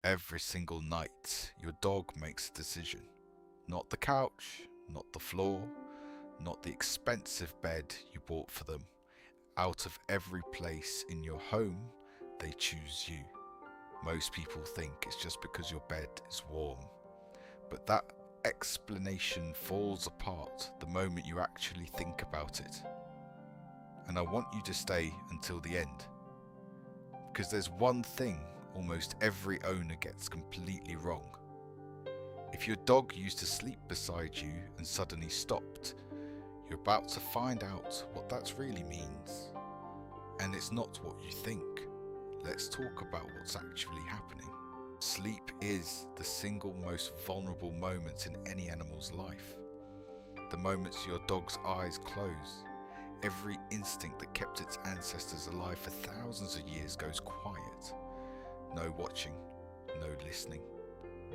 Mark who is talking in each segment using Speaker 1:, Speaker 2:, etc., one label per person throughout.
Speaker 1: Every single night, your dog makes a decision. Not the couch, not the floor, not the expensive bed you bought for them. Out of every place in your home, they choose you. Most people think it's just because your bed is warm, but that explanation falls apart the moment you actually think about it. And I want you to stay until the end, because there's one thing almost every owner gets completely wrong. If your dog used to sleep beside you and suddenly stopped, you're about to find out what that really means. And it's not what you think. Let's talk about what's actually happening. Sleep is the single most vulnerable moment in any animal's life. The moments your dog's eyes close, every instinct that kept its ancestors alive for thousands of years goes quiet. No watching, no listening,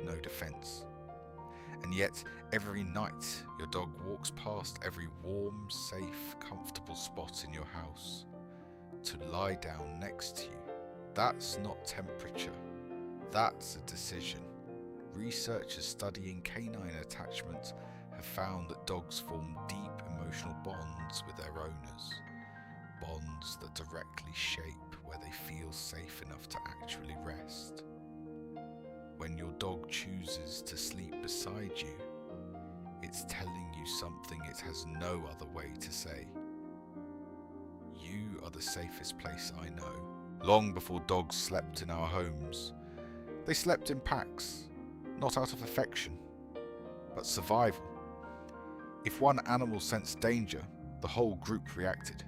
Speaker 1: no defense. And yet, every night, your dog walks past every warm, safe, comfortable spot in your house to lie down next to you. That's not temperature. That's a decision. Researchers studying canine attachment have found that dogs form deep emotional bonds with their owners. Bonds that directly shape where they feel safe enough to actually rest. When your dog chooses to sleep beside you, it's telling you something it has no other way to say. You are the safest place I know. Long before dogs slept in our homes, they slept in packs, not out of affection, but survival. If one animal sensed danger, the whole group reacted.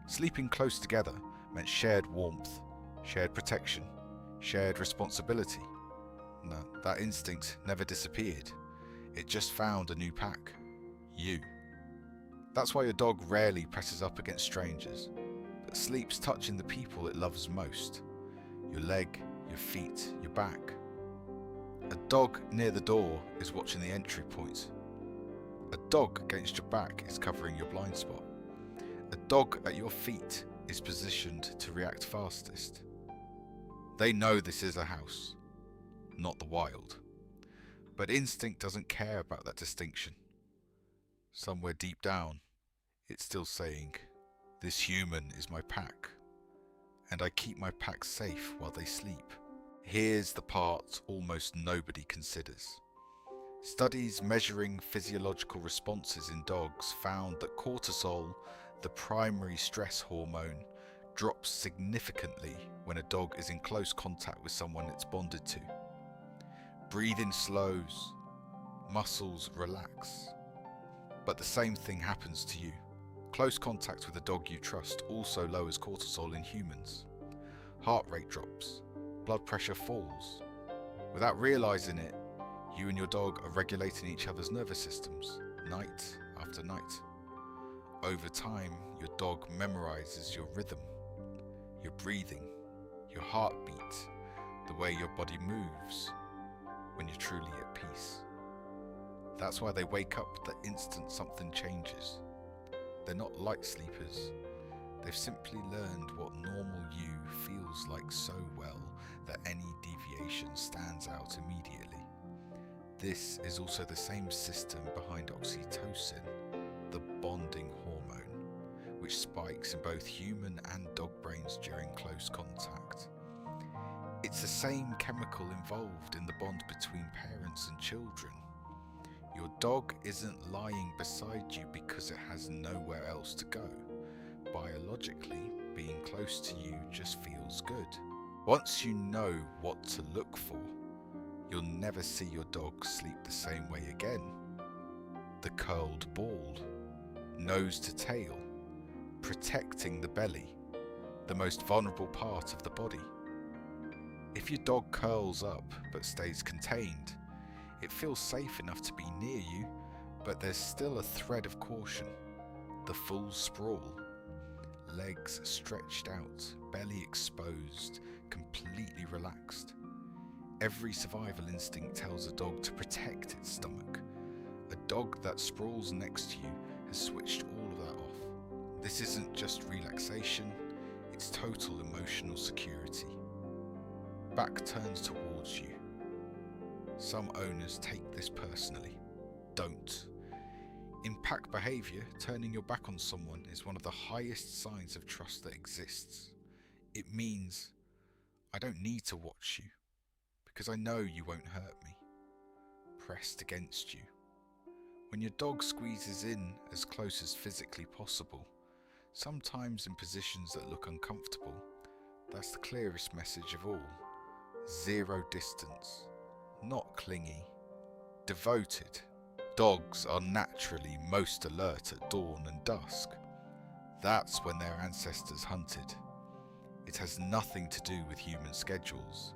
Speaker 1: Sleeping close together meant shared warmth, shared protection, shared responsibility. No, that instinct never disappeared. It just found a new pack. You. That's why your dog rarely presses up against strangers, but sleeps touching the people it loves most. Your leg, your feet, your back. A dog near the door is watching the entry point. A dog against your back is covering your blind spot. A dog at your feet is positioned to react fastest. They know this is a house, not the wild. But instinct doesn't care about that distinction. Somewhere deep down, it's still saying, this human is my pack, and I keep my pack safe while they sleep. Here's the part almost nobody considers. Studies measuring physiological responses in dogs found that cortisol, the primary stress hormone, drops significantly when a dog is in close contact with someone it's bonded to. Breathing slows, muscles relax. But the same thing happens to you. Close contact with a dog you trust also lowers cortisol in humans. Heart rate drops, blood pressure falls. Without realizing it, you and your dog are regulating each other's nervous systems, night after night. Over time, your dog memorizes your rhythm, your breathing, your heartbeat, the way your body moves when you're truly at peace. That's why they wake up the instant something changes. They're not light sleepers. They've simply learned what normal you feels like so well that any deviation stands out immediately. This is also the same system behind oxytocin, the bonding hormone, which spikes in both human and dog brains during close contact. It's the same chemical involved in the bond between parents and children. Your dog isn't lying beside you because it has nowhere else to go. Biologically, being close to you just feels good. Once you know what to look for, you'll never see your dog sleep the same way again. The curled ball, nose to tail, protecting the belly, the most vulnerable part of the body. If your dog curls up but stays contained, it feels safe enough to be near you, but there's still a thread of caution. The full sprawl, legs stretched out, belly exposed, completely relaxed. Every survival instinct tells a dog to protect its stomach. A dog that sprawls next to you has switched all of that off. This isn't just relaxation, it's total emotional security. Back turned towards towards you. Some owners take this personally. Don't. In pack behaviour, turning your back on someone is one of the highest signs of trust that exists. It means, I don't need to watch you, because I know you won't hurt me. Pressed against you. When your dog squeezes in as close as physically possible, sometimes in positions that look uncomfortable, that's the clearest message of all. Zero distance. Not clingy. Devoted. Dogs are naturally most alert at dawn and dusk. That's when their ancestors hunted. It has nothing to do with human schedules.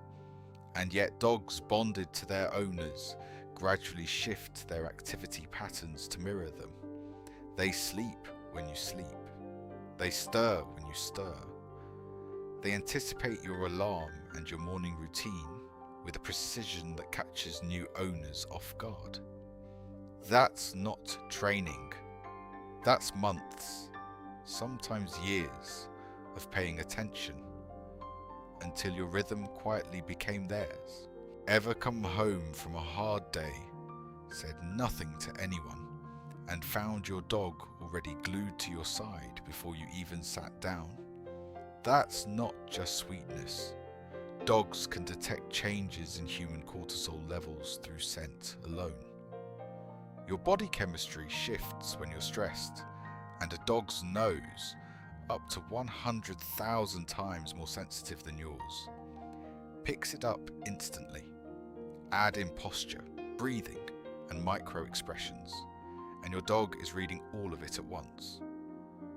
Speaker 1: And yet dogs bonded to their owners gradually shift their activity patterns to mirror them. They sleep when you sleep. They stir when you stir. They anticipate your alarm and your morning routine with a precision that catches new owners off guard. That's not training. That's months, sometimes years, of paying attention until your rhythm quietly became theirs. Ever come home from a hard day, said nothing to anyone, and found your dog already glued to your side before you even sat down? That's not just sweetness. Dogs can detect changes in human cortisol levels through scent alone. Your body chemistry shifts when you're stressed, and a dog's nose, up to 100,000 times more sensitive than yours, picks it up instantly. Add in posture, breathing, and micro expressions, and your dog is reading all of it at once.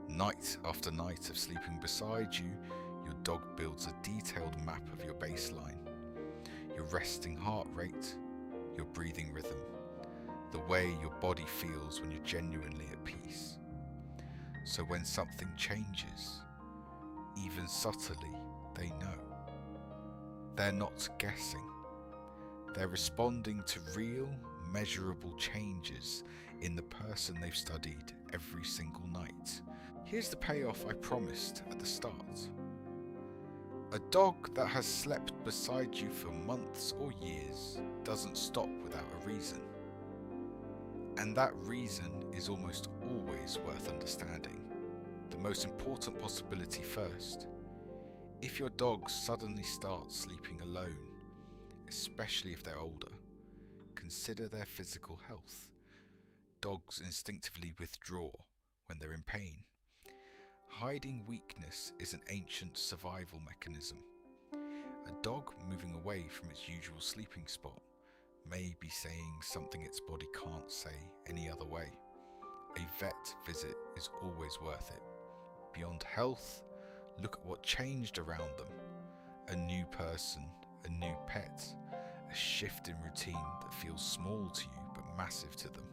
Speaker 1: Night after night of sleeping beside you, your dog builds a detailed map of your baseline, your resting heart rate, your breathing rhythm, the way your body feels when you're genuinely at peace. So when something changes, even subtly, they know. They're not guessing. They're responding to real, measurable changes in the person they've studied every single night. Here's the payoff I promised at the start. A dog that has slept beside you for months or years doesn't stop without a reason. And that reason is almost always worth understanding. The most important possibility first. If your dog suddenly starts sleeping alone, especially if they're older, consider their physical health. Dogs instinctively withdraw when they're in pain. Hiding weakness is an ancient survival mechanism. A dog moving away from its usual sleeping spot may be saying something its body can't say any other way. A vet visit is always worth it. Beyond health, look at what changed around them. A new person, a new pet, a shift in routine that feels small to you but massive to them.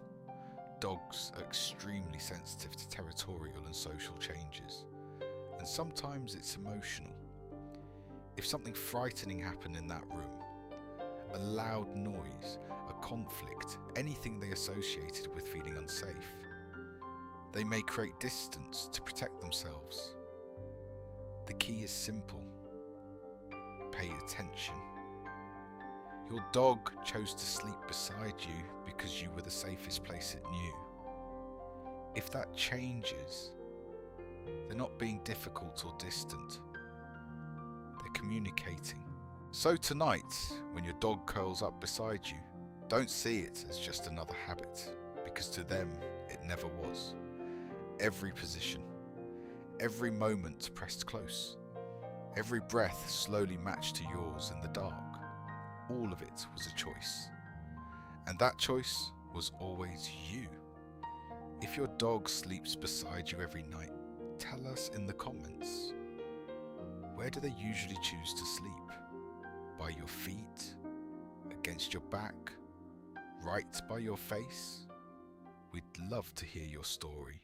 Speaker 1: Dogs are extremely sensitive to territorial and social changes, and sometimes it's emotional. If something frightening happened in that room, a loud noise, a conflict, anything they associated with feeling unsafe, they may create distance to protect themselves. The key is simple. Pay attention. Your dog chose to sleep beside you because you were the safest place it knew. If that changes, they're not being difficult or distant. They're communicating. So tonight, when your dog curls up beside you, don't see it as just another habit, because to them, it never was. Every position, every moment pressed close, every breath slowly matched to yours in the dark, all of it was a choice. And that choice was always you. If your dog sleeps beside you every night, tell us in the comments. Where do they usually choose to sleep? By your feet? Against your back? Right by your face? We'd love to hear your story.